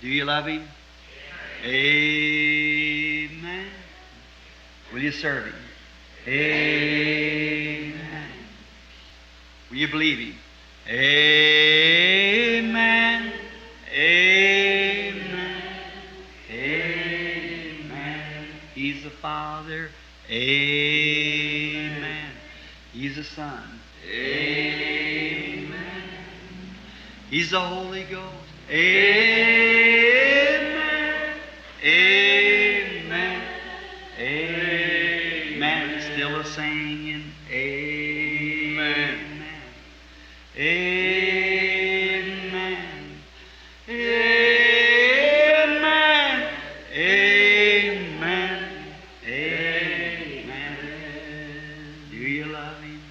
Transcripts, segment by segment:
Do you love Him? Amen. Will you serve Him? Amen. Will you believe Him? Amen. Amen. Amen. He's the Father. Amen. He's the Son. Amen. He's the Holy Ghost. Amen. Amen. Amen. Still a singing. Amen. Amen. Amen. Amen. Amen. Do you love Him?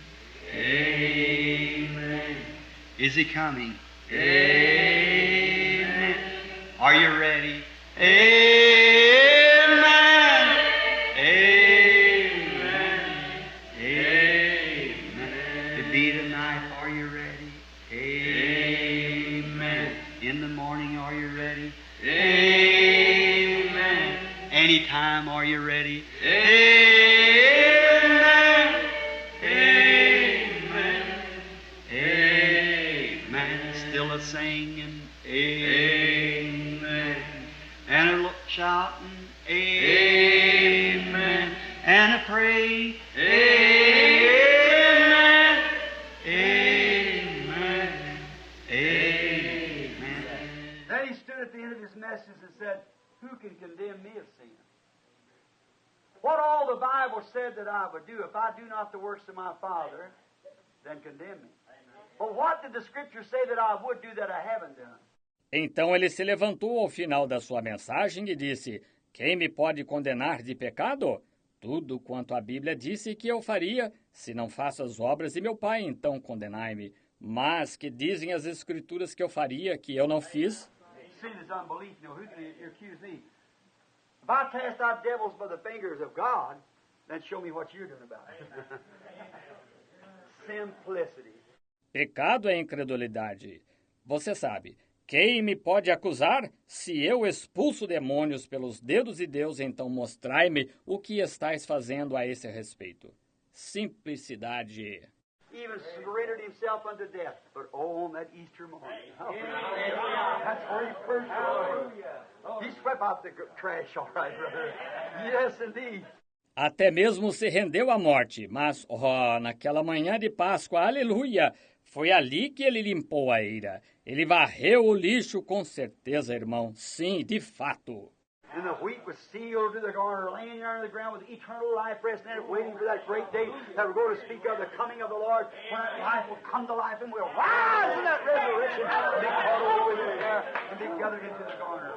Amen. Is He coming? Amen. Are you ready? Amen. Amen. Amen. To be tonight, are you ready? Amen. In the morning, are you ready? Amen. Anytime, are you ready? Amen. Amen. Amen. Still a singing. Amen. And a shouting. Amen. And a praying. Amen. Amen. Amen. Then he stood at the end of his message and said, "Who can condemn me of sin? What all the Bible said that I would do, if I do not the works of my Father, then condemn me. But what did the Scripture say that I would do that I haven't done?" Então ele se levantou ao final da sua mensagem e disse: "Quem me pode condenar de pecado? Tudo quanto a Bíblia disse que eu faria, se não faço as obras de meu Pai, então condenai-me. Mas que dizem as Escrituras que eu faria, que eu não fiz?" Sin is unbelief. Who can accuse me? If I cast out devils by the fingers of God, then show me what you're doing about it. Simplicity. Pecado é incredulidade. Você sabe, quem me pode acusar? Se eu expulso demônios pelos dedos de Deus, então mostrai-me o que estáis fazendo a esse respeito. Simplicidade. Even surrendered himself unto death. But on that Easter morning, that's where he first he swept out the trash, all right, brother. Yes, indeed. Até mesmo se rendeu à morte, mas, naquela manhã de Páscoa, aleluia, foi ali que ele limpou a eira. Ele varreu o lixo com certeza, irmão. Sim, de fato. And the wheat was sealed to the garner, laying there on the ground with eternal life resting in it, waiting for that great day that we're going to speak of the coming of the Lord, when that life will come to life and we'll rise in that resurrection and be caught over with it there and be gathered into the garner.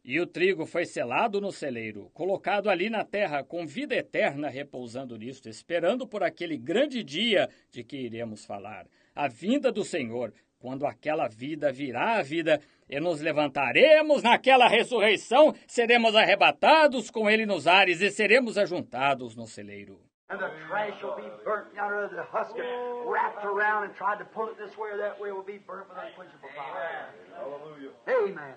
E o trigo foi selado no celeiro, colocado ali na terra, com vida eterna repousando nisto, esperando por aquele grande dia de que iremos falar, a vinda do Senhor, quando aquela vida virá a vida, e nos levantaremos naquela ressurreição, seremos arrebatados com ele nos ares e seremos ajuntados no celeiro. And the trash will be burnt out of the husk and wrapped around and tried to pull it this way or that way will be burnt with unquenchable fire. Hallelujah. Amen.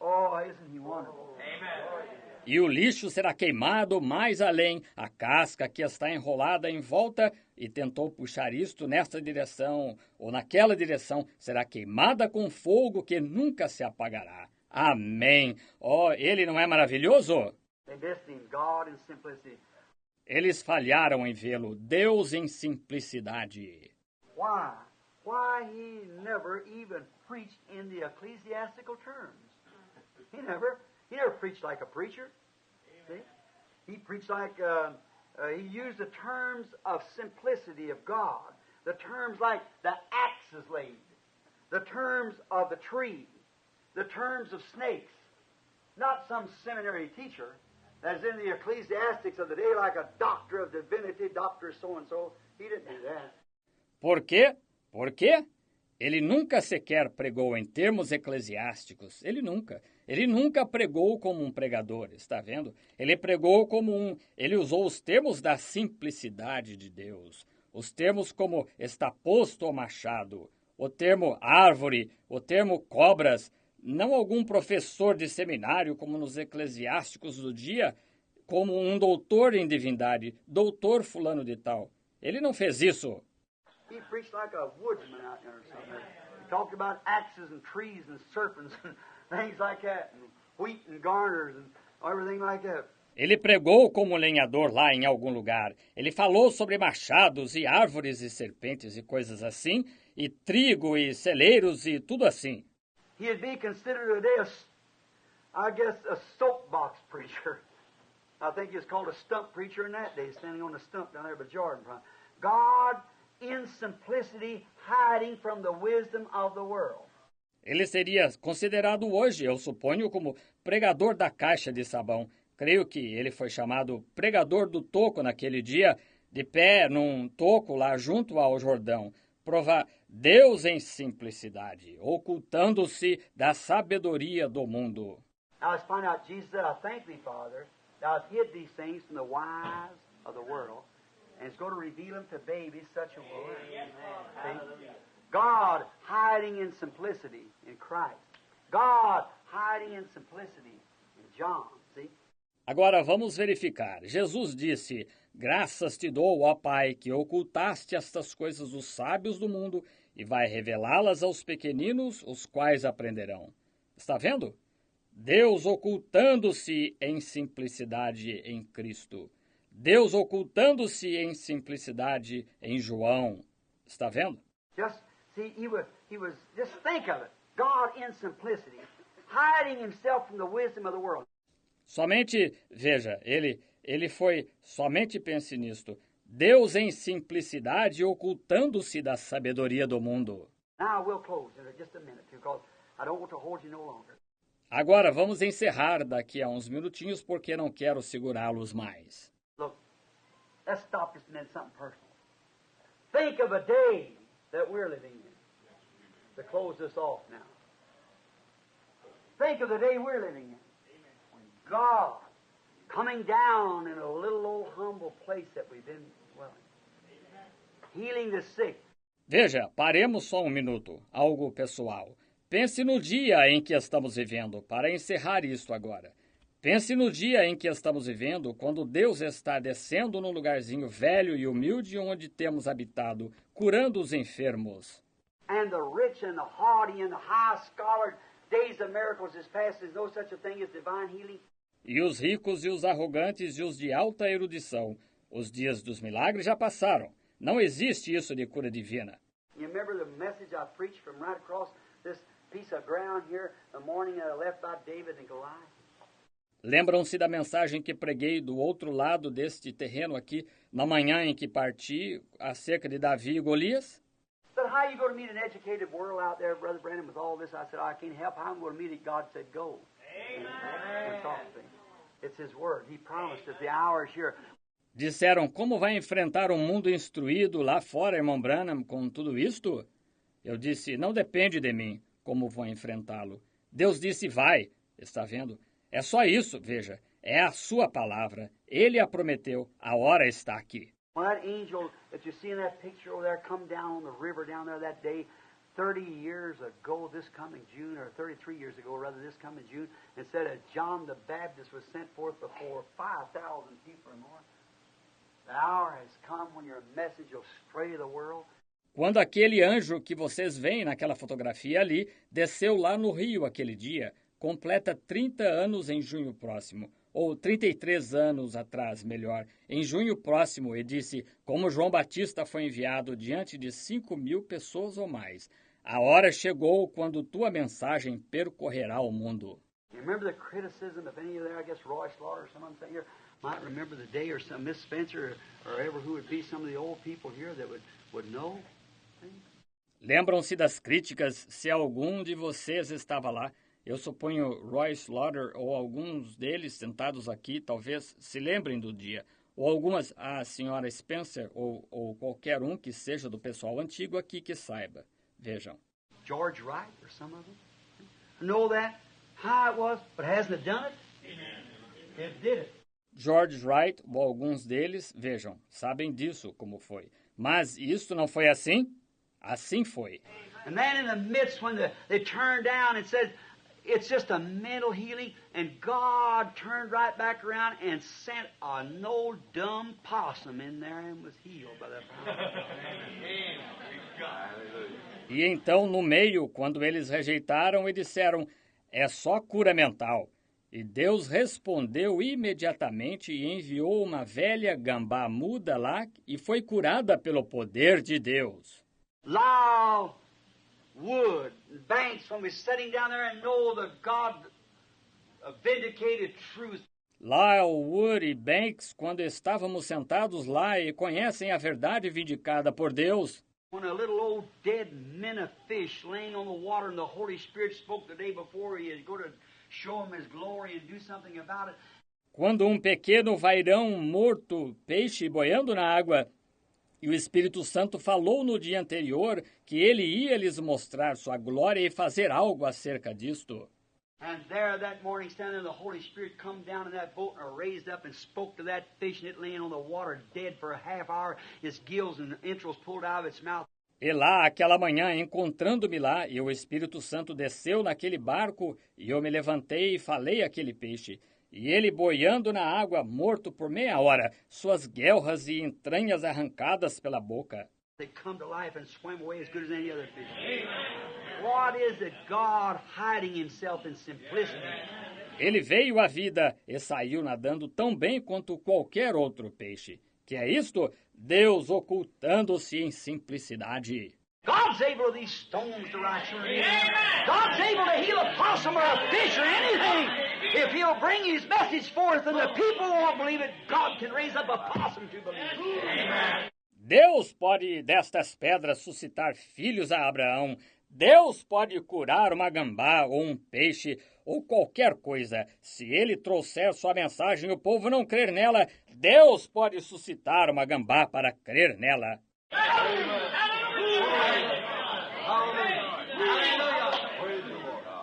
Oh, isn't he wonderful? Amen. E o lixo será queimado mais além, a casca que está enrolada em volta e tentou puxar isto nesta direção ou naquela direção, será queimada com fogo que nunca se apagará. Amém. Oh, ele não é maravilhoso? Eles falharam em vê-lo, Deus em simplicidade. Why? Why he never even preached in the ecclesiastical terms? He never preached like a preacher. See? He preached like, he used the terms of simplicity of God, the terms like the axe is laid, the terms of the tree, the terms of snakes. Not some seminary teacher, as in the ecclesiastics of the day, like a doctor of divinity, doctor so-and-so. He didn't do that. Por quê? Por quê? Ele nunca sequer pregou em termos eclesiásticos. Ele nunca pregou como um pregador, está vendo? Ele pregou ele usou os termos da simplicidade de Deus. Os termos como está posto ao machado. O termo árvore, o termo cobras, não algum professor de seminário como nos eclesiásticos do dia, como um doutor em divindade, doutor fulano de tal. Ele não fez isso. He preached like a woodsman out there or something. He talked about axes and trees and serpents and things like that, and wheat and garners and everything like that. Ele pregou como lenhador lá em algum lugar. Ele falou sobre machados e árvores e serpentes e coisas assim, e trigo e celeiros e tudo assim. He'd be considered today I guess, a soapbox preacher. I think he was called a stump preacher in that day, standing on the stump down there by Jordan. God, in simplicity, hiding from the wisdom of the world. Ele seria considerado hoje, eu suponho, como pregador da caixa de sabão. Creio que ele foi chamado pregador do toco naquele dia, de pé num toco lá junto ao Jordão. Provar Deus em simplicidade, ocultando-se da sabedoria do mundo. Now let's find out, Jesus said, I thank thee, Father, thou hast hid these things from the wise of the world, and is going to reveal them to babies such as will. God hiding in simplicity in Christ. God hiding in simplicity in John. See? Agora vamos verificar. Jesus disse, graças te dou, ó Pai, que ocultaste estas coisas dos sábios do mundo e vai revelá-las aos pequeninos, os quais aprenderão. Está vendo? Deus ocultando-se em simplicidade em Cristo. Deus ocultando-se em simplicidade em João. Está vendo? Just see, he was just think of it. God in simplicity, hiding himself from the wisdom of the world. Somente, veja, somente pense nisto. Deus em simplicidade ocultando-se da sabedoria do mundo. Now we'll close in just a minute because I don't want to hold you no longer. Agora vamos encerrar daqui a uns minutinhos porque não quero segurá-los mais. Look, let's stop just a minute, something personal. Think of a day that we're living in. To close this off now. Think of the day we're living in. When God coming down in a little old humble place that we've been dwelling. Healing the sick. Veja, paremos só um minuto. Algo pessoal. Pense no dia em que estamos vivendo, para encerrar isto agora. Pense no dia em que estamos vivendo, quando Deus está descendo num lugarzinho velho e humilde onde temos habitado, curando os enfermos. And the rich and the haughty and the high-scholared days of miracles is past. There's no such a thing as divine healing. E os ricos e os arrogantes e os de alta erudição. Os dias dos milagres já passaram. Não existe isso de cura divina. You remember the message I preached from right across this piece of ground here the morning that I left by David and Goliath? Lembram-se da mensagem que preguei do outro lado deste terreno aqui, na manhã em que parti, acerca de Davi e Golias? But how are you going to meet an educated world out there, Brother Brandon, with all this? I said, I can't help. How I'm going to meet it? God said, go. Amen. That's all. It's His word. He promised that the hour is here. Disseram, como vai enfrentar um mundo instruído lá fora, irmão Branham, com tudo isto? Eu disse, não depende de mim como vou enfrentá-lo. Deus disse, vai. Está vendo? É só isso, veja. É a sua palavra. Ele a prometeu. A hora está aqui. When that angel that you see in that picture over there come down on the river down there that day, 30 years ago this coming June, or 33 years ago rather this coming June, and said that John the Baptist was sent forth before 5,000 people or more. The hour has come when your message will stray the world. Quando aquele anjo que vocês veem naquela fotografia ali desceu lá no rio aquele dia, completa 30 anos em junho próximo, ou 33 anos atrás, melhor, em junho próximo, e disse, como João Batista foi enviado diante de 5.000 pessoas ou mais, a hora chegou quando tua mensagem percorrerá o mundo. You remember the criticism of any of there, I guess Roy Slaughter or someone saying here, might remember the day, or some Miss Spencer, or ever who would be some of the old people here that would know. Lembram-se das críticas, se algum de vocês estava lá? Eu suponho Roy Slaughter ou alguns deles sentados aqui, talvez se lembrem do dia. Ou algumas, a senhora Spencer ou qualquer um que seja do pessoal antigo aqui que saiba. Vejam. George Wright or some of them. Know that? How it was, but hasn't it done it? It did it. George Wright ou alguns deles, vejam, sabem disso como foi. Mas isso não foi assim? Assim foi. And then in the midst, when they turned down and said, it's just a mental healing, and God turned right back around and sent a no dumb possum in there and was healed by that power. E então, no meio, quando eles rejeitaram e disseram, é só cura mental. E Deus respondeu imediatamente e enviou uma velha gambá muda lá e foi curada pelo poder de Deus. Lyle Wood and Banks, when we're sitting down there and know the God vindicated truth. Lyle Wood e Banks, quando estávamos sentados lá e conhecem a verdade vindicada por Deus. When a little old dead minnow fish laying on the water and the Holy Spirit spoke the day before he was going to show him his glory and do something about it. Quando um pequeno vairão morto, peixe boiando na água, e o Espírito Santo falou no dia anterior que ele ia lhes mostrar sua glória e fazer algo acerca disto. And there that morning standing there, the Holy Spirit come down in that boat and raised up and spoke to that fish and it laying on the water dead for a half hour, its gills and entrails pulled out of its mouth. E lá, aquela manhã, encontrando-me lá, e o Espírito Santo desceu naquele barco, e eu me levantei e falei àquele peixe. E ele, boiando na água, morto por meia hora, suas guelras e entranhas arrancadas pela boca. They come to life and swim away as good as any other fish. What is it? God hiding himself in simplicity. Ele veio à vida e saiu nadando tão bem quanto qualquer outro peixe. Que é isto? Deus ocultando-se em simplicidade. God's able of these stones to rise from the dead. God's able to heal a possum or a fish or anything. If he'll bring his message forth and the people won't believe it, God can raise up a possum to believe. Amen. Deus pode destas pedras suscitar filhos a Abraão. Deus pode curar uma gambá ou um peixe ou qualquer coisa. Se ele trouxer sua mensagem e o povo não crer nela, Deus pode suscitar uma gambá para crer nela.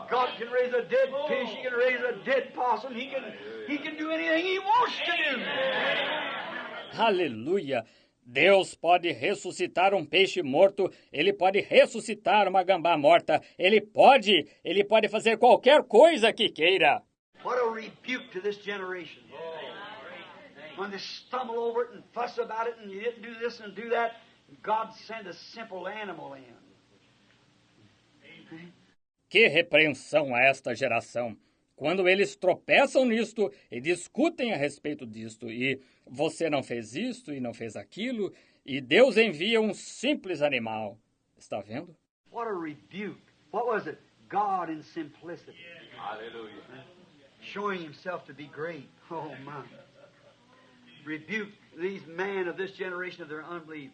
God can raise a dead fish, he can raise a dead possum, he can do anything he wants to do. Aleluia! Deus pode ressuscitar um peixe morto, ele pode ressuscitar uma gambá morta, ele pode fazer qualquer coisa que queira. What a rebuke to this generation. When they stumble over it and fuss about it and you didn't do this and do that, God sent a simple animal in. Que repreensão a esta geração! Quando eles tropeçam nisto e discutem a respeito disto, e você não fez isto e não fez aquilo, e Deus envia um simples animal. Está vendo? What a rebuke. What was it? God in simplicity. Hallelujah. Showing himself to be great. Oh, my. Rebuke these men of this generation of their unbelief.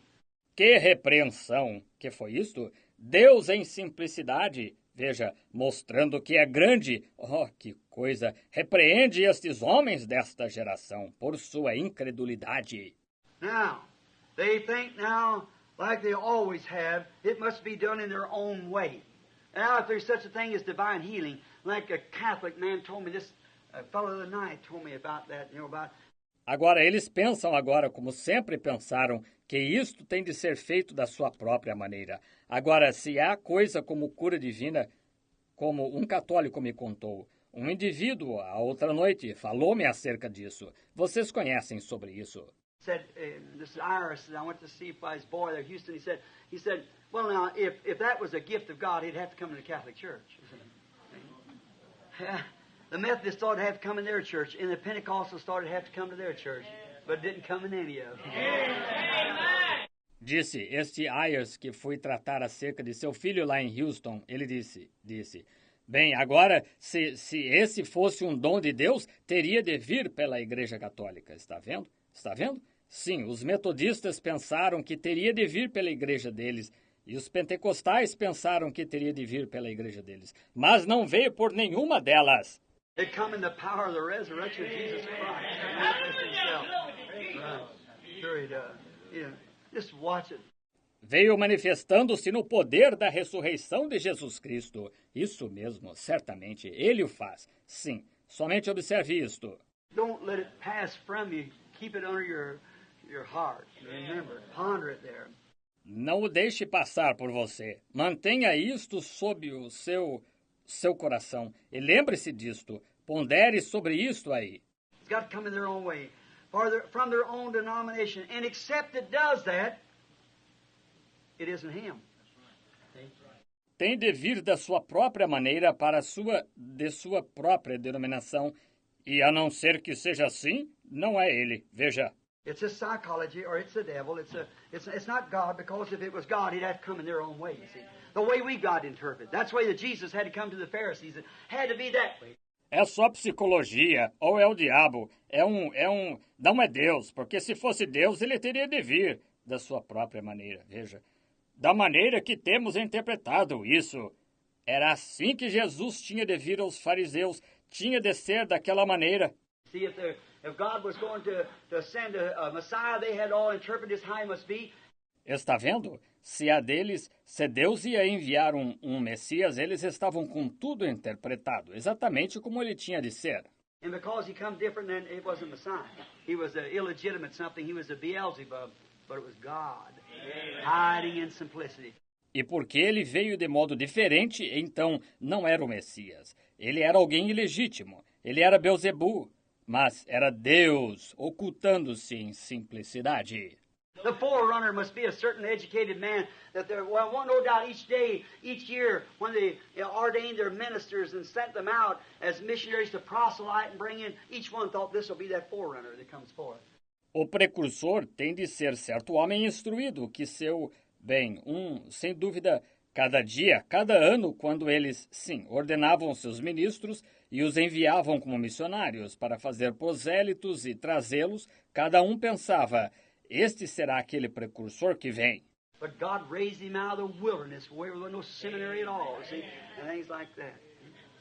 Que repreensão! Que foi isto? Deus em simplicidade. Veja, mostrando que é grande. Oh, que coisa! Repreende estes homens desta geração por sua incredulidade. Now, they think now, like they always have, it must be done in their own way. Now, if there's such a thing as divine healing, like a Catholic man told me this, a fellow the other night told me about that, about... Agora, eles pensam agora, como sempre pensaram, que isto tem de ser feito da sua própria maneira. Agora, se há coisa como cura divina, como um católico me contou, um indivíduo, a outra noite, falou-me acerca disso. Vocês conhecem sobre isso. Said, this is Iris, I went to see his boy there, Houston, he said, well now, if that was a gift of God, he'd have to come to the Catholic Church. The Methodists thought it'd have to come in their church, and the Pentecostals thought it'd have to come to their church, but it didn't come in any of them. Disse este Ayers, que foi tratar acerca de seu filho lá em Houston, ele disse, bem, agora, se esse fosse um dom de Deus, teria de vir pela Igreja Católica. Está vendo? Está vendo? Sim, os metodistas pensaram que teria de vir pela igreja deles, e os pentecostais pensaram que teria de vir pela igreja deles, mas não veio por nenhuma delas. They come in the power of the resurrection of Jesus Christ. Sure he does. Yeah. Just watch it. Veio manifestando-se no poder da ressurreição de Jesus Cristo. Isso mesmo, certamente, ele o faz. Sim, somente observe isto. Don't let it pass from you. Keep it under your heart. Remember, ponder it there. Não o deixe passar por você. Mantenha isto sob o seu coração. E lembre-se disto. Pondere sobre isto aí. It's got to come in their own way, from their own denomination. And except it does that, it isn't him. Tem de vir da sua própria maneira para de sua própria denominação. E a não ser que seja assim, não é ele. Veja. It's a psychology, or it's the devil. It's not God, because if it was God, he'd have to come in their own way, you see. The way we got to interpret. That's the way that Jesus had to come to the Pharisees. It had to be that way. É só psicologia, ou é o diabo. Não é Deus, porque se fosse Deus, ele teria de vir da sua própria maneira. Veja. Da maneira que temos interpretado isso. Era assim que Jesus tinha de vir aos fariseus. Tinha de ser daquela maneira. See, if God was going to send a Messiah, they had all interpreted how he must be. Está vendo? Se Deus ia enviar um Messias, eles estavam com tudo interpretado, exatamente como ele tinha de ser. And because he come different, then it wasn't Messiah. He was an illegitimate something. He was a Beelzebub, but it was God, hiding in simplicity. E porque ele veio de modo diferente, então não era o Messias. Ele era alguém ilegítimo. Ele era Beelzebu, mas era Deus ocultando-se em simplicidade. The forerunner must be a certain educated man that no doubt each day, each year, when they ordained their ministers and sent them out as missionaries to proselyte and bring in, each one thought this will be that forerunner that comes forth. O precursor tem de ser certo homem instruído, que sem dúvida, cada dia, cada ano, quando eles, ordenavam seus ministros e os enviavam como missionários para fazer prosélitos e trazê-los, cada um pensava, este será aquele precursor que vem. But God raised him out of the wilderness where there was no seminary at all, see, and things like that.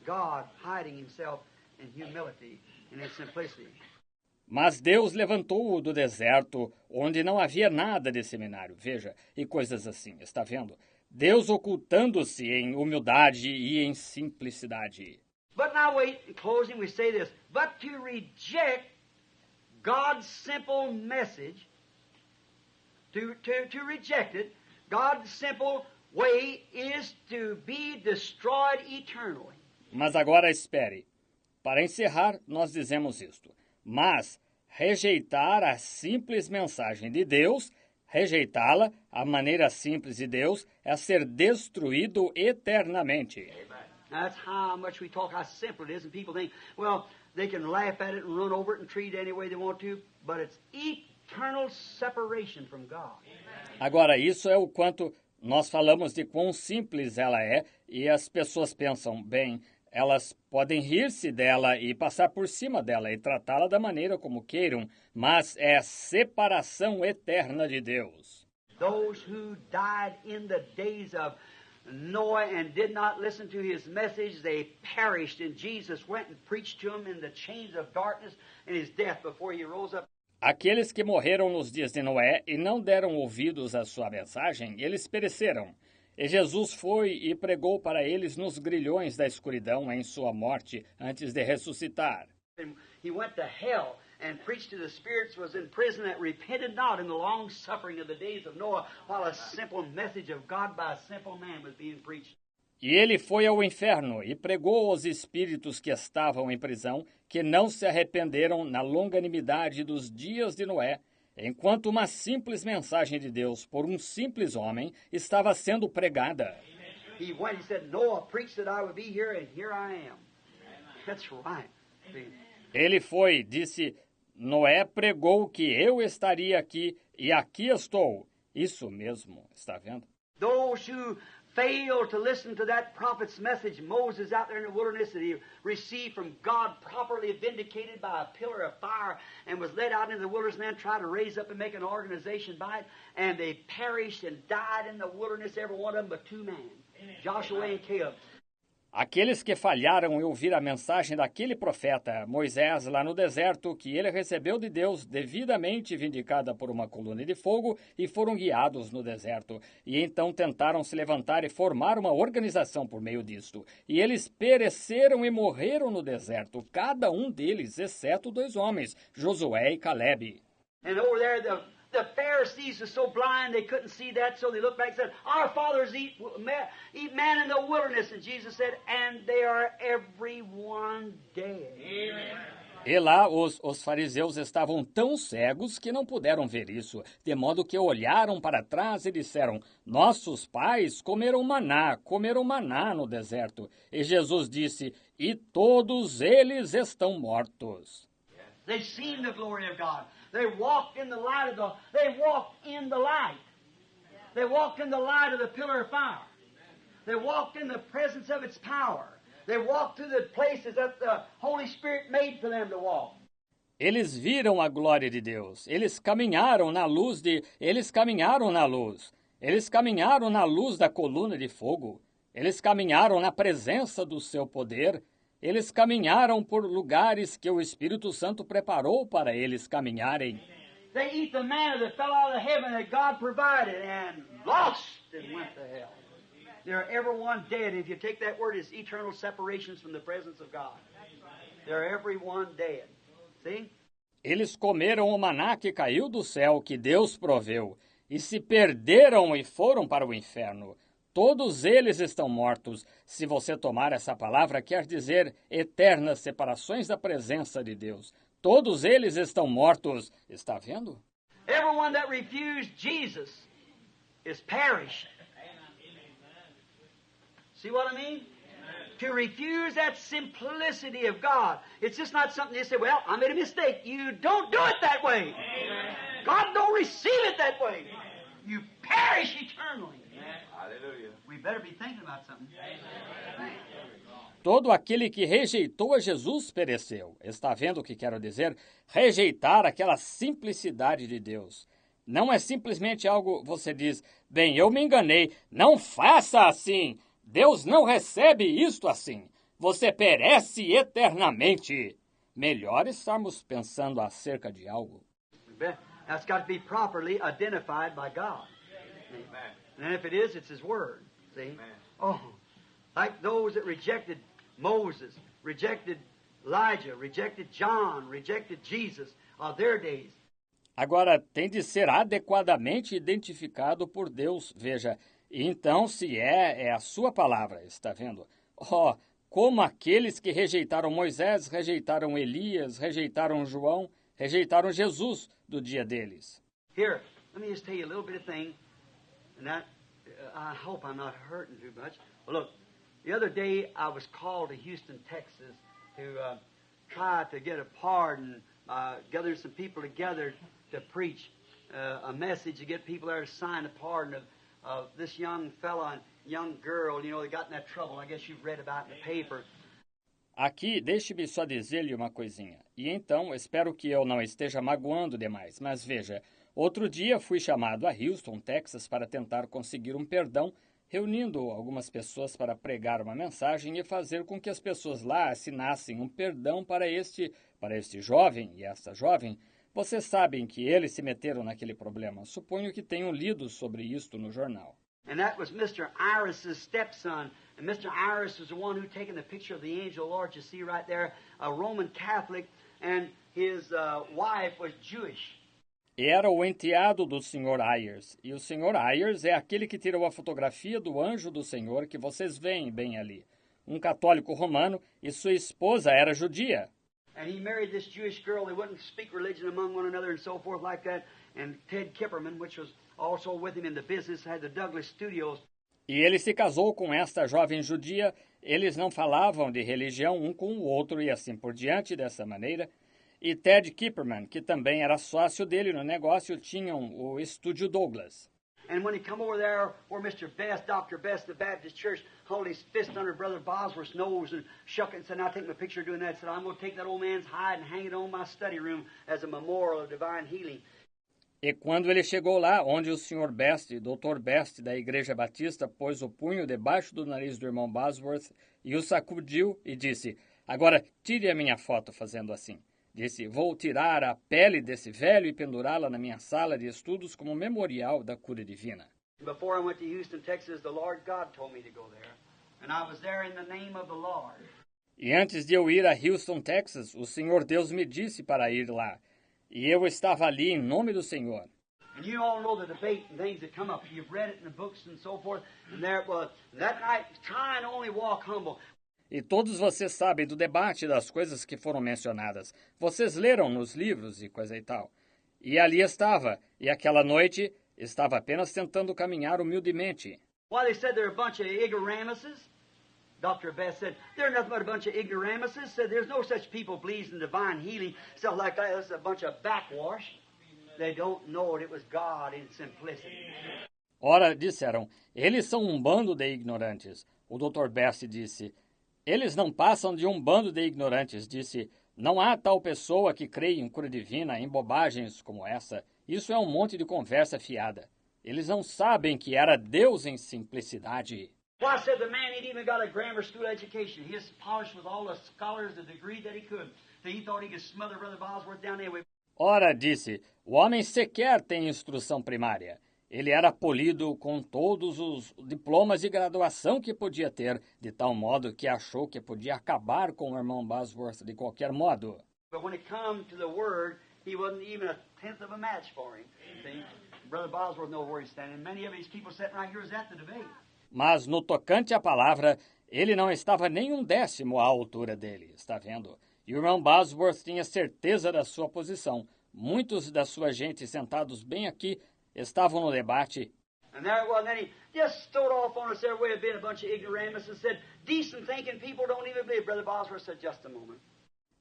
God hiding himself in humility and in simplicity. Mas Deus levantou-o do deserto, onde não havia nada de seminário, veja, e coisas assim, está vendo? Deus ocultando-se em humildade e em simplicidade. But now wait, in closing we say this, but to reject God's simple message, to reject it, God's simple way is to be destroyed eternally. Mas agora espere. Para encerrar, nós dizemos isto. Mas rejeitar a simples mensagem de Deus, rejeitá-la, a maneira simples de Deus, é ser destruído eternamente. That's how much we talk, how simple it is, and people think, well, they can laugh at it and run over it and treat it any way they want to, but it's eternal separation from God. Agora, isso é o quanto nós falamos de quão simples ela é, e as pessoas pensam, elas podem rir-se dela e passar por cima dela e tratá-la da maneira como queiram, mas é a separação eterna de Deus. Those who died in the days of Noah and did not listen to his message, they perished, and Jesus went and preached to them in the chains of darkness in his death before he rose up. Aqueles que morreram nos dias de Noé e não deram ouvidos à sua mensagem, eles pereceram. E Jesus foi e pregou para eles nos grilhões da escuridão em sua morte antes de ressuscitar. He went to hell and preached to the spirits was in prison that repented not in the long suffering of the days of Noah, while a simple message of God by a simple man was being preached. E ele foi ao inferno e pregou aos espíritos que estavam em prisão, que não se arrependeram na longanimidade dos dias de Noé, enquanto uma simples mensagem de Deus por um simples homem estava sendo pregada. He went, he said, Noah preached that I would be here, and here I am. That's right. Ele foi, disse, Noé pregou que eu estaria aqui, e aqui estou. Isso mesmo, está vendo? Those who failed to listen to that prophet's message, Moses out there in the wilderness that he received from God, properly vindicated by a pillar of fire, and was led out into the wilderness and then tried to raise up and make an organization by it, and they perished and died in the wilderness, every one of them but two men, Joshua and Caleb. Aqueles que falharam em ouvir a mensagem daquele profeta, Moisés, lá no deserto, que ele recebeu de Deus, devidamente vindicada por uma coluna de fogo, e foram guiados no deserto. E então tentaram se levantar e formar uma organização por meio disto. E eles pereceram e morreram no deserto, cada um deles, exceto dois homens, Josué e Caleb. And over there, the Pharisees were so blind they couldn't see that, so they looked back and said, "Our fathers eat man in the wilderness." And Jesus said, "And they are every one dead." Amen. E lá os fariseus estavam tão cegos que não puderam ver isso, de modo que olharam para trás e disseram, nossos pais comeram maná no deserto. E Jesus disse, e todos eles estão mortos. They've seen the glory of God. They walked in the light of They walked in the light. They walked in the light of the pillar of fire. They walked in the presence of its power. They walked through the places that the Holy Spirit made for them to walk. Eles viram a glória de Deus. Eles caminharam na luz Eles caminharam na luz. Eles caminharam na luz da coluna de fogo. Eles caminharam na presença do seu poder. Eles caminharam por lugares que o Espírito Santo preparou para eles caminharem. They eat the manna that fell out of heaven that God provided and lost and went to hell. They're everyone dead. If you take that word, it's eternal separations from the presence of God. They're everyone dead. See? Eles comeram o maná que caiu do céu, que Deus proveu, e se perderam e foram para o inferno. Todos eles estão mortos. Se você tomar essa palavra, quer dizer eternas separações da presença de Deus. Todos eles estão mortos. Está vendo? Everyone that refused Jesus is perished. See what I mean? To refuse that simplicity of God. It's just not something you say, well, I made a mistake. You don't do it that way. God don't receive it that way. You perish eternally. Hallelujah. We better be thinking about something. Todo aquele que rejeitou a Jesus pereceu. Está vendo o que quero dizer? Rejeitar aquela simplicidade de Deus. Não é simplesmente algo, você diz, bem, eu me enganei. Não faça assim. Deus não recebe isto assim. Você perece eternamente. Melhor estarmos pensando acerca de algo. That's got to be properly identified by God. And if it is, it's His Word. See? Oh, like those that rejected Moses, rejected Elijah, rejected John, rejected Jesus of their days. Agora, tem de ser adequadamente identificado por Deus. Veja, então, se é a sua palavra, está vendo? Oh, como aqueles que rejeitaram Moisés, rejeitaram Elias, rejeitaram João, rejeitaram Jesus do dia deles. Here, let me just tell you a little bit of thing, and that, I hope I'm not hurting too much. Well, look, the other day I was called to Houston, Texas, to try to get a pardon, gather some people together to preach a message to get people there to sign a pardon of this young fella and young girl, you know, they got in that trouble. I guess you've read about it in the paper. Aqui, deixe-me só dizer-lhe uma coisinha. E então, espero que eu não esteja magoando demais, mas veja, outro dia fui chamado a Houston, Texas, para tentar conseguir um perdão, reunindo algumas pessoas para pregar uma mensagem e fazer com que as pessoas lá assinassem um perdão para este jovem e esta jovem. Vocês sabem que eles se meteram naquele problema. Suponho que tenham lido sobre isto no jornal. And that was Mr. Iris's stepson. And Mr. Iris was the one who taken the picture of the angel Lord. You see right there, a Roman Catholic, and his wife was Jewish. Era o enteado do Sr. Ayers. E o Sr. Ayers é aquele que tirou a fotografia do anjo do Senhor que vocês veem bem ali. Um católico romano e sua esposa era judia. And he married this Jewish girl. They wouldn't speak religion among one another and so forth like that. And Ted Kipperman, which was also with him in the business, had the Douglas Studios. E ele se casou com esta jovem judia. Eles não falavam de religião um com o outro e assim por diante, dessa maneira. E Ted Kipperman, que também era sócio dele no negócio, tinham o estúdio Douglas. And when he come over there, where Mr. Best, Dr. Best, the Baptist Church, hold his fist under Brother Bosworth's nose and shook it and said, "Now take my picture doing that." Said, "I'm going to take that old man's hide and hang it on my study room as a memorial of divine healing." E quando ele chegou lá, onde o Sr. Best, Dr. Best, da Igreja Batista, pôs o punho debaixo do nariz do irmão Bosworth e o sacudiu e disse, agora tire a minha foto fazendo assim. Disse, vou tirar a pele desse velho e pendurá-la na minha sala de estudos como memorial da cura divina. Before I went to Houston, Texas, the Lord God told me to go there. And I was there in the name of the Lord. E antes de eu ir a Houston, Texas, o Senhor Deus me disse para ir lá. E eu estava ali em nome do Senhor. And you all know the debate and things that come up. You've read it in the books and so forth. And there it was. And that night, try and only walk humble. E todos vocês sabem do debate das coisas que foram mencionadas. Vocês leram nos livros e coisa e tal. E ali estava, e aquela noite estava apenas tentando caminhar humildemente. Why, they said they're a bunch of ignoramuses. Dr. Best said, they're nothing but a bunch of ignoramuses. Said, there's no such people believes in divine healing. Stuff like that. That's a bunch of backwash. They don't know it was God in simplicity. Ora, disseram, eles são um bando de ignorantes. O Dr. Best disse, eles não passam de um bando de ignorantes. Disse, não há tal pessoa que creia em cura divina, em bobagens como essa. Isso é um monte de conversa fiada. Eles não sabem que era Deus em simplicidade. Well, I said the man ain't even got a grammar school education. He is polished with all the scholars, the degree that he could. So he thought he could smother Brother Bosworth down there with. Ora, disse, o homem sequer tem instrução primária. Ele era polido com todos os diplomas de graduação que podia ter, de tal modo que achou que podia acabar com o irmão Bosworth de qualquer modo. But when it come to the word, he wasn't even a tenth of a match for him. See? Brother Bosworth knows where he's standing. Many of these people sitting right here was at the debate. Mas no tocante à palavra, ele não estava nem um décimo à altura dele, está vendo? E o irmão Bosworth tinha certeza da sua posição. Muitos da sua gente sentados bem aqui estavam no debate. And there it was, and then he just stowed off on us there way of being a bunch of ignoramus and said, decent thinking people don't even believe. Brother Bosworth said, just a moment.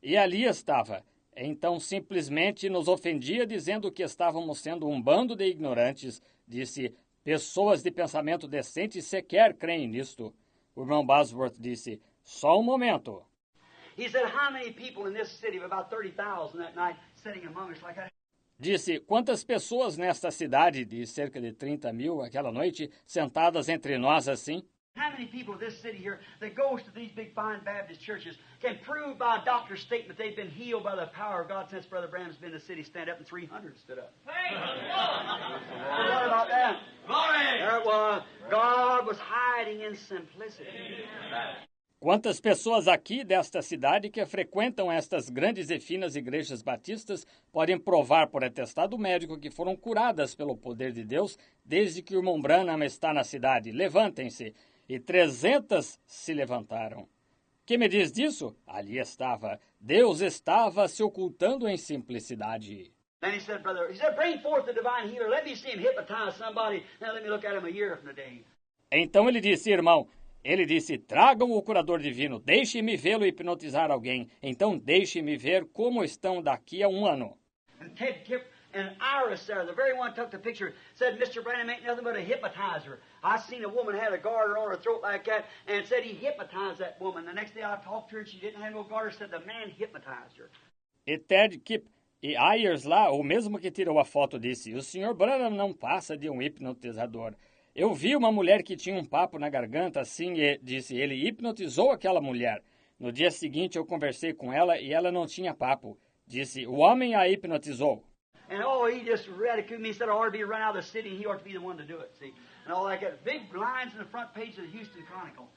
E ali estava. Então simplesmente nos ofendia dizendo que estávamos sendo um bando de ignorantes. Disse, pessoas de pensamento decente sequer creem nisto. O irmão Bosworth disse, só um momento. He said, how many people in this city, about 30,000 that night, sitting among us like that? Disse, quantas pessoas nesta cidade de cerca de 30 mil aquela noite, sentadas entre nós assim? How many people in this city here that goes to these big fine Baptist churches can prove by a doctor's statement they've been healed by the power of God since Brother Branham's been in the city, stand up and 300 stood up. What about that? There it was. God was hiding in simplicity. Quantas pessoas aqui desta cidade que frequentam estas grandes e finas igrejas batistas podem provar por atestado médico que foram curadas pelo poder de Deus desde que o irmão Branham está na cidade? Levantem-se. E 300 se levantaram. Que me diz disso? Ali estava. Deus estava se ocultando em simplicidade. Then he said, bring forth the divine healer. Let me see him hypnotize somebody. Now let me look at him a year from today. Então ele disse, irmão, ele disse, tragam o curador divino, deixe-me vê-lo hipnotizar alguém. Então deixe-me ver como estão daqui a um ano. And Ted Kipp and Iris there, the very one took the picture, said Mr. Branham ain't nothing but a hypnotizer. I seen a woman had a garter on her throat like that and said he hypnotized that woman. The next day I talked to her and she didn't have no garter, said the man hypnotized her. E Ted Kipp e Ayers lá, o mesmo que tirou a foto, disse, o Sr. Branham não passa de um hipnotizador. Eu vi uma mulher que tinha um papo na garganta assim e, disse, ele hipnotizou aquela mulher. No dia seguinte eu conversei com ela e ela não tinha papo. Disse, o homem a hipnotizou. And he just ridiculed me. He said I ought to be run out of the city and he ought to be the one to do it, see. And all like that. Big lines in the front page of the Houston Chronicle.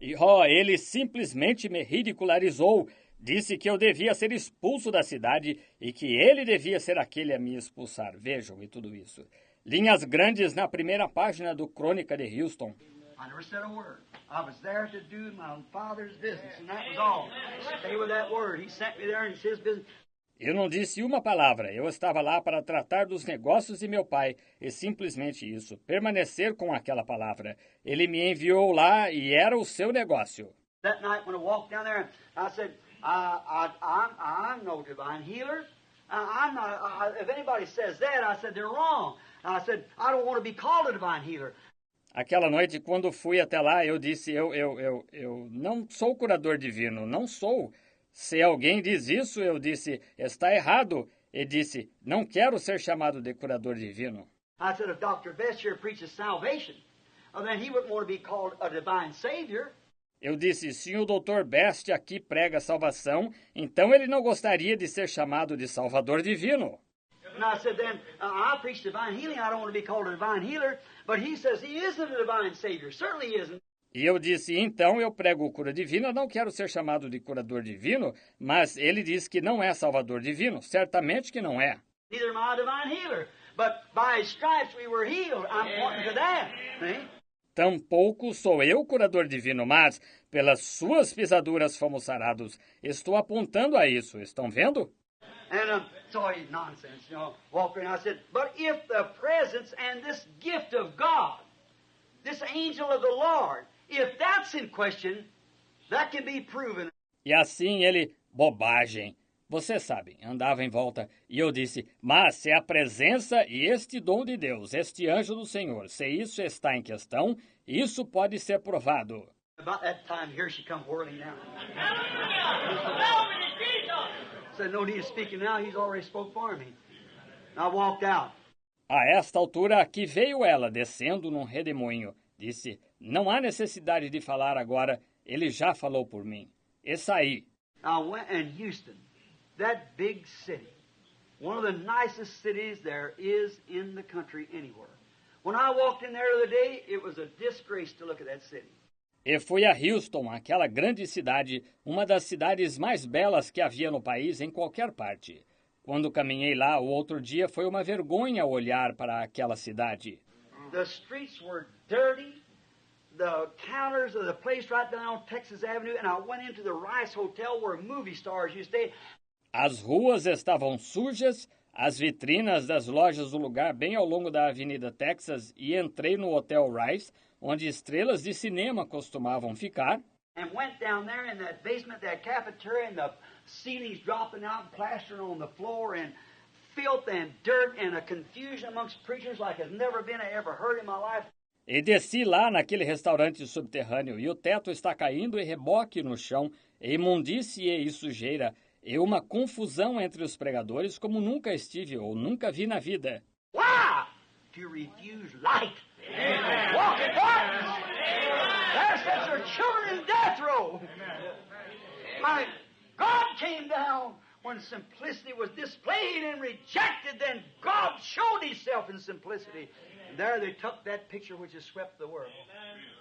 E ele simplesmente me ridicularizou. Disse que eu devia ser expulso da cidade e que ele devia ser aquele a me expulsar. Vejam, e tudo isso. Linhas grandes na primeira página do Crônica de Houston. I never said a word. I was there to do my father's business, and that was all. Stay with that word. He sent me there and it's his business. Eu não disse uma palavra. Eu estava lá para tratar dos negócios de meu pai. E simplesmente isso. Permanecer com aquela palavra. Ele me enviou lá e era o seu negócio. That night when I walked down there, I said, I'm no divine healer. I'm not. If anybody says that, I said they're wrong. I said I don't want to be called a divine healer. Aquela noite, quando fui até lá, eu disse, eu não sou curador divino, não sou. Se alguém diz isso, eu disse, está errado. E disse, não quero ser chamado de curador divino. I said, if Dr. Best here preaches salvation, then he wouldn't want to be called a divine savior. Eu disse, se o Dr. Best aqui prega salvação, então ele não gostaria de ser chamado de salvador divino. And I said, then, I preach divine healing. I don't want to be called a divine healer. But he says he isn't a divine savior. Certainly he isn't. E eu disse, então eu prego cura divina, não quero ser chamado de curador divino, mas ele diz que não é salvador divino. Certamente que não é. Neither am I a divine healer. but by His stripes we were healed. I'm pointing to that. See? Tampouco sou eu curador divino, mas pelas suas pisaduras fomos sarados. Estou apontando a isso, estão vendo? And it's all nonsense, Walker and I said, but if the presence and this gift of God, this angel of the Lord, if that's in question, that can be proven. E assim ele, bobagem. Vocês sabem, andava em volta, e eu disse, mas se a presença e este dom de Deus, este anjo do Senhor, se isso está em questão, isso pode ser provado. About that time, here she come whirling down. Said, no need of speaking now, he's already spoke for me. I walked out. A esta altura, aqui veio ela, descendo num redemoinho. Disse, não há necessidade de falar agora, ele já falou por mim. E saí. I went in Houston, that big city, one of the nicest cities there is in the country anywhere. When I walked in there the other day, it was a disgrace to look at that city. E fui a Houston, aquela grande cidade, uma das cidades mais belas que havia no país em qualquer parte. Quando caminhei lá o outro dia, foi uma vergonha olhar para aquela cidade. The streets were dirty. The counters of the place right down on Texas Avenue, and I went into the Rice Hotel where movie stars used to stay. As ruas estavam sujas, as vitrinas das lojas do lugar bem ao longo da Avenida Texas, e entrei no Hotel Rice, onde estrelas de cinema costumavam ficar. And went down there in that basement, that cafeteria, and the ceilings dropping out and plastering on the floor, and filth and dirt and a confusion amongst preachers like I've never been I ever heard in my life. E desci lá naquele restaurante subterrâneo, e o teto está caindo e reboque no chão, e imundície e sujeira, e uma confusão entre os pregadores como nunca estive ou nunca vi na vida. Why? To refuse light. Walk in darkness. There sits your children in death row. My God came down when simplicity was displayed and rejected, then God showed Himself in simplicity. And there they took that picture which has swept the world.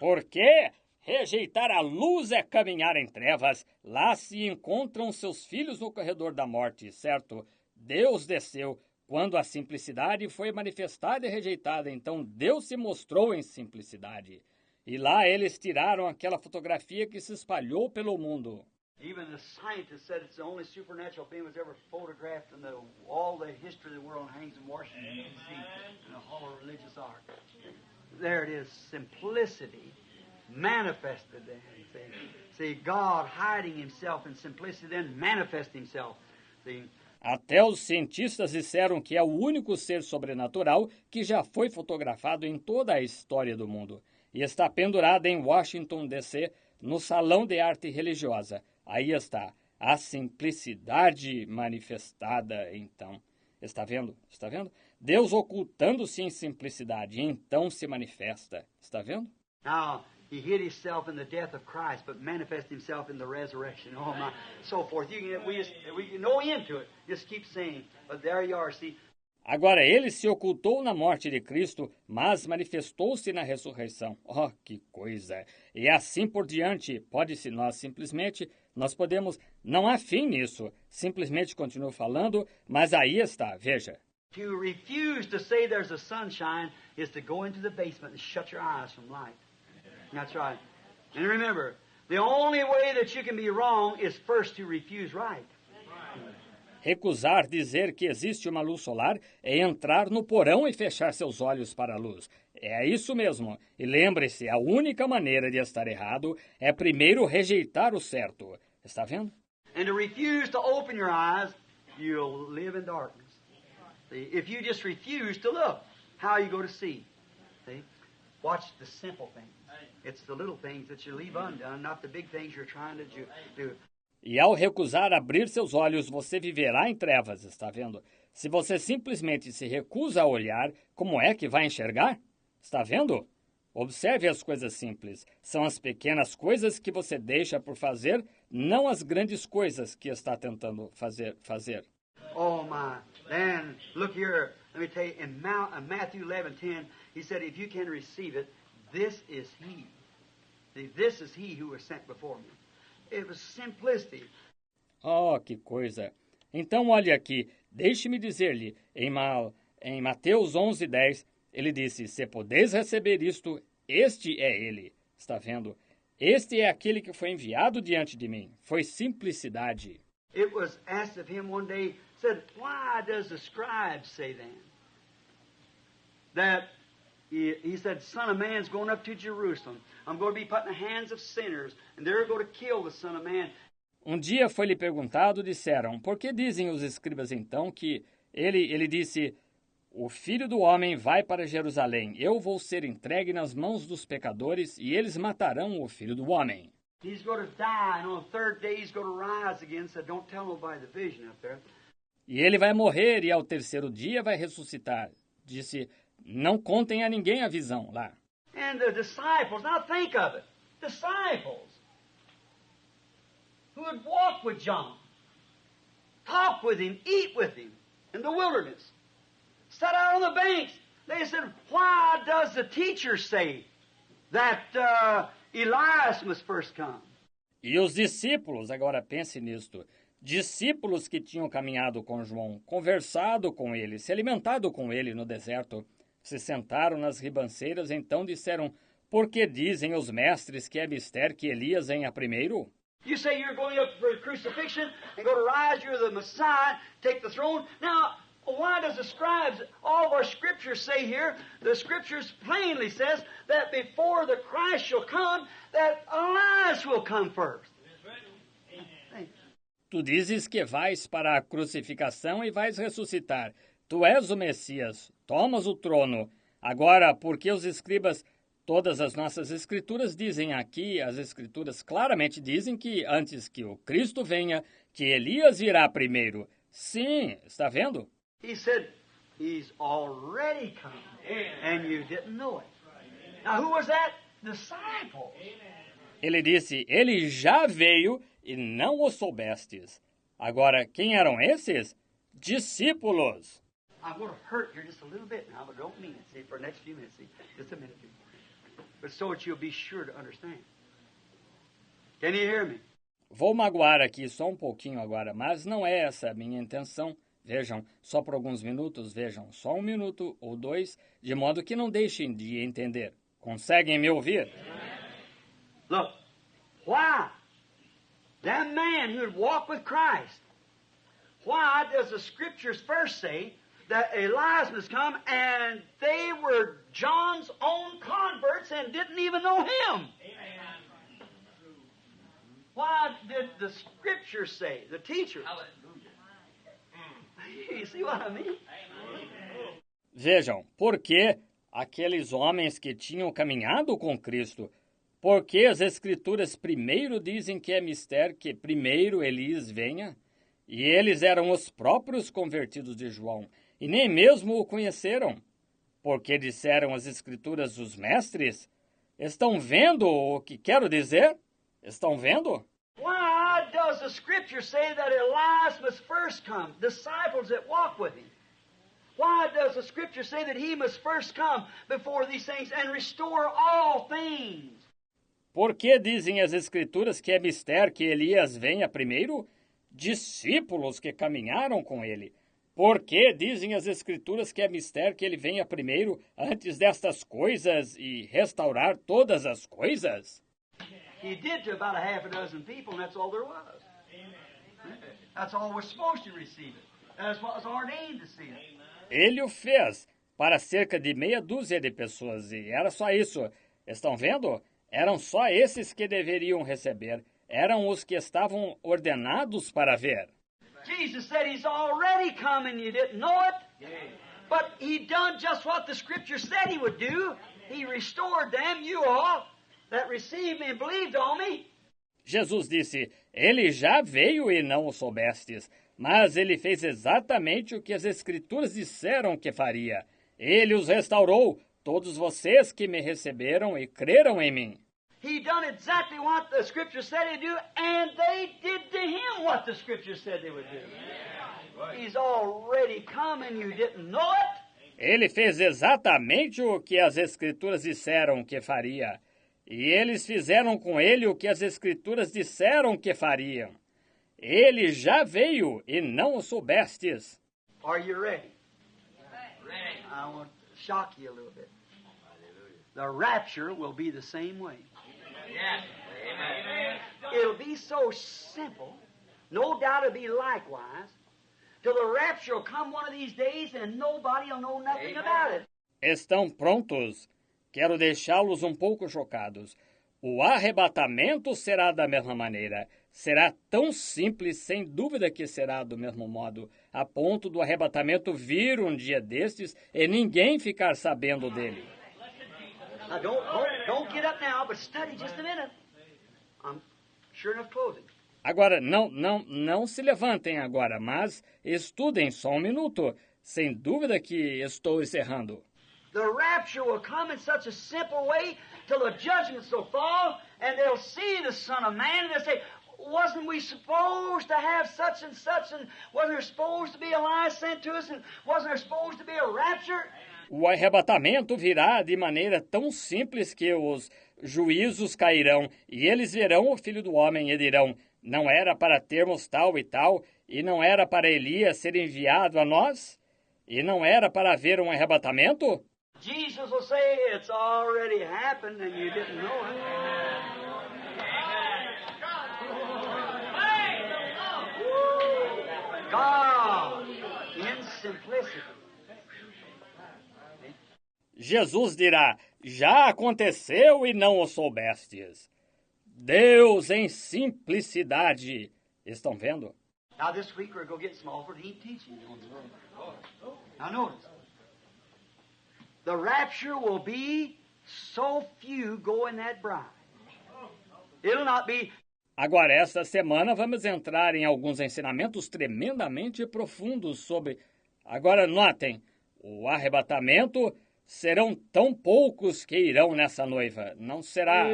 Porque rejeitar a luz é caminhar em trevas. Lá se encontram seus filhos no corredor da morte, certo? Deus desceu. Quando a simplicidade foi manifestada e rejeitada, então Deus se mostrou em simplicidade. E lá eles tiraram aquela fotografia que se espalhou pelo mundo. Even the scientists said it's the only supernatural being was ever photographed in all the history of the world hangs in Washington, D.C., in the Hall of Religious Art. There it is, simplicity manifested then. See, God hiding Himself in simplicity, then manifest Himself. See. Até os cientistas disseram que é o único ser sobrenatural que já foi fotografado em toda a história do mundo. E está pendurado em Washington, D.C., no Salão de Arte Religiosa. Aí está, a simplicidade manifestada, então. Está vendo? Está vendo? Deus ocultando-se em simplicidade, então se manifesta. Está vendo? Now, He hid Himself in the death of Christ, but manifested Himself in the resurrection. Oh my, so forth. We can know into it. Just keep saying. But there you are. See. Agora ele se ocultou na morte de Cristo, mas manifestou-se na ressurreição. Oh, que coisa! E assim por diante, pode-se nós podemos, não há fim nisso. Simplesmente continuo falando, mas aí está, veja. To refuse to say there's a sunshine is to go into the basement and shut your eyes from light. That's right. And remember, the only way that you can be wrong is first to refuse right. Recusar dizer que existe uma luz solar é entrar no porão e fechar seus olhos para a luz. É isso mesmo. E lembre-se, a única maneira de estar errado é primeiro rejeitar o certo. Está vendo? And to refuse to open your eyes, you'll live in darkness. See? If you just refuse to look, how are you going to see? See? Watch the simple things. It's the little things that you leave undone, not the big things you're trying to do. E ao recusar abrir seus olhos, você viverá em trevas, está vendo? Se você simplesmente se recusa a olhar, como é que vai enxergar? Está vendo? Observe as coisas simples. São as pequenas coisas que você deixa por fazer, não as grandes coisas que está tentando fazer. Oh my! Then look here. Let me tell you. In Matthew 11:10, He said, "If you can receive it, this is He. See, this is He who was sent before me." It was simplicity. Oh, que coisa! Então olhe aqui. Deixe-me dizer-lhe, em em Mateus 11:10, ele disse, se podeis receber isto, este é ele. Está vendo? Este é aquele que foi enviado diante de mim. Foi simplicidade. It was asked of him one day, said, why does the scribe say then? That, he said, Son of Man's going up to Jerusalem. I'm going to be put in the hands of sinners, and they're going to kill the Son of Man. Um dia foi-lhe perguntado, disseram, por que dizem os escribas então que ele disse, o Filho do Homem vai para Jerusalém, eu vou ser entregue nas mãos dos pecadores e eles matarão o Filho do Homem. He's going to die, and on the third day he's going to rise again, so don't tell nobody the vision up there. E ele vai morrer e ao terceiro dia vai ressuscitar. Disse, não contem a ninguém a visão lá. And the disciples, now think of it, disciples who would walk with John, talk with him, eat with him in the wilderness, sat out on the banks. They said, why does the teacher say that Elias must first come? E os discípulos, agora pense nisto, discípulos que tinham caminhado com João, conversado com ele, se alimentado com ele no deserto, se sentaram nas ribanceiras, então disseram, por que dizem os mestres que é mister que Elias venha primeiro? You say you're going up for crucifixion and going to rise, you're the Messiah, take the throne. Now, why does the scribes, all of our scriptures say here, the scriptures plainly says that before the Christ shall come, that Elias will come first. Tu dizes que vais para a crucificação e vais ressuscitar. Tu és o Messias, tomas o trono. Agora, porque os escribas, todas as nossas escrituras dizem aqui, as escrituras claramente dizem que antes que o Cristo venha, que Elias virá primeiro. Sim, está vendo? He said, he's already come, and you didn't know it. Now, who was that? Disciples. Ele disse, ele já veio e não o soubestes. Agora, quem eram esses? Discípulos. I'm going to hurt here just a little bit now, but don't mean it. See, for the next few minutes, see, just a minute. But so that you'll be sure to understand. Can you hear me? Vou magoar aqui só um pouquinho agora, mas não é essa a minha intenção. Vejam, só por alguns minutos, vejam, só 1 minuto ou 2, de modo que não deixem de entender. Conseguem me ouvir? Look, why? That man who would walk with Christ, why does the scriptures first say that Elias must come and they were John's own converts and didn't even know him? Why did the scriptures say, the teachers? You see what I mean? Vejam, por que aqueles homens que tinham caminhado com Cristo, por que as Escrituras primeiro dizem que é mister que primeiro Elias venha? E eles eram os próprios convertidos de João, e nem mesmo o conheceram. Porque disseram as Escrituras os mestres? Estão vendo o que quero dizer? Estão vendo? Why does the scripture say that Elias must first come, disciples that walk with him? Why does the scripture say that he must first come before these things and restore all things? Por que dizem as Escrituras que é mister que Elias venha primeiro? Discípulos que caminharam com ele. Por que dizem as Escrituras que é mister que ele venha primeiro antes destas coisas e restaurar todas as coisas? He did to about a half a dozen people, and that's all there was. That's all we're supposed to receive it. That's what was ordained to see it. Ele o fez para cerca de meia dúzia de pessoas, e era só isso. Estão vendo? Eram só esses que deveriam receber. Eram os que estavam ordenados para ver. Jesus said he's already come and you didn't know it. But he done just what the scripture said he would do. He restored them, you all, that received me and believed on me. Jesus disse, ele já veio e não o soubestes, mas ele fez exatamente o que as Escrituras disseram que faria. Ele os restaurou, todos vocês que me receberam e creram em mim. He done exactly what the scripture said he'd do, and they did to him what the scripture said they would do. He's already come and you didn't know it. Ele fez exatamente o que as Escrituras disseram que faria. E eles fizeram com ele o que as Escrituras disseram que fariam. Ele já veio e não o soubestes. Are you ready? I want to shock you a little bit. The rapture will be the same way. It'll be so simple. No doubt it'll be likewise. Till the rapture will come one of these days and nobody will know nothing about it. Estão prontos? Quero deixá-los um pouco chocados. O arrebatamento será da mesma maneira. Será tão simples, sem dúvida que será do mesmo modo, a ponto do arrebatamento vir um dia destes e ninguém ficar sabendo dele. Now don't get up now, but study just a minute. I'm sure enough closing. Agora, não se levantem agora, mas estudem só um minuto. Sem dúvida que estou encerrando. The rapture will come in such a simple way till the judgments will fall, and they'll see the Son of Man, and they'll say, wasn't we supposed to have such and wasn't there supposed to be a lie sent to us, and wasn't there supposed to be a rapture? O arrebatamento virá de maneira tão simples que os juízos cairão, e eles verão o Filho do Homem e dirão, não era para termos tal e tal, e não era para Elias ser enviado a nós? E não era para haver um arrebatamento? Jesus will say, it's already happened and you didn't know it. God, in simplicity. Jesus dirá, já aconteceu e não o soubestes. Deus em simplicidade. Estão vendo? Now this week we're going to get some offered heat teaching. Now notice. The rapture will be so few go in that bride. It'll not be... Agora, esta semana vamos entrar em alguns ensinamentos tremendamente profundos sobre... Agora, notem, o arrebatamento serão tão poucos que irão nessa noiva. Não será...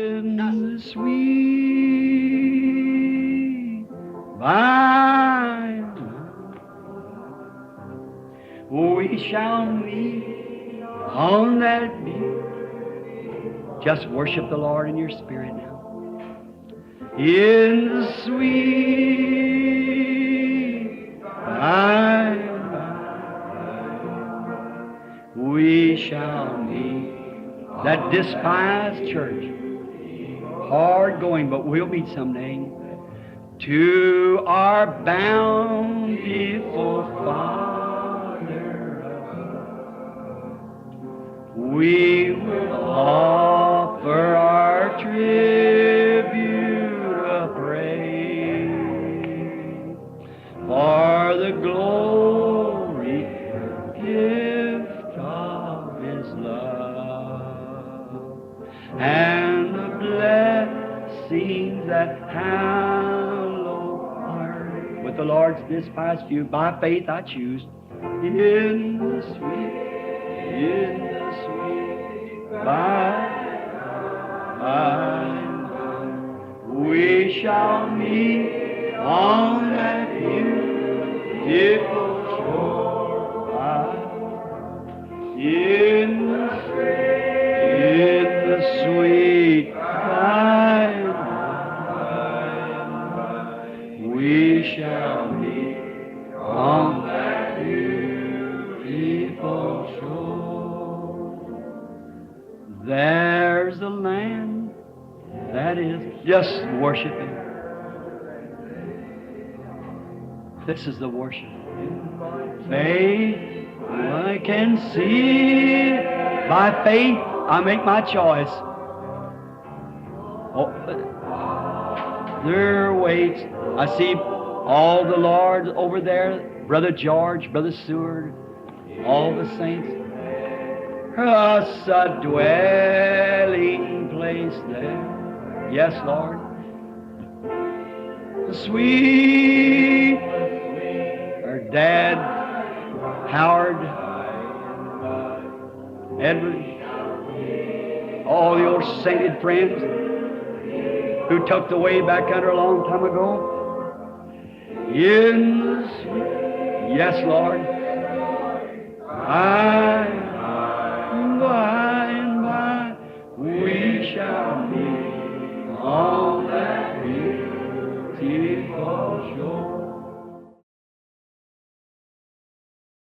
We shall meet on that beach. Just worship the Lord in your spirit now. In the sweet by and by, we shall meet that despised church. Hard going, but we'll meet someday. To our bountiful Father, we will offer our tribute of praise for the glory gift of His love and the blessings that hallow our with the Lord's despised few. By faith I choose in the sweet by we shall meet on that beautiful shore in the sweet by we shall meet on that beautiful shore. There's a land that is just worshiping. This is the worship. Faith, I can see. By faith, I make my choice. Oh, there waits. I see all the Lord over there, Brother George, Brother Seward, all the saints. Us a dwelling place there. Yes, Lord. The sweet, our Dad, Howard, Edward, all your sainted friends who tucked away back under a long time ago. In the sweet, yes, Lord.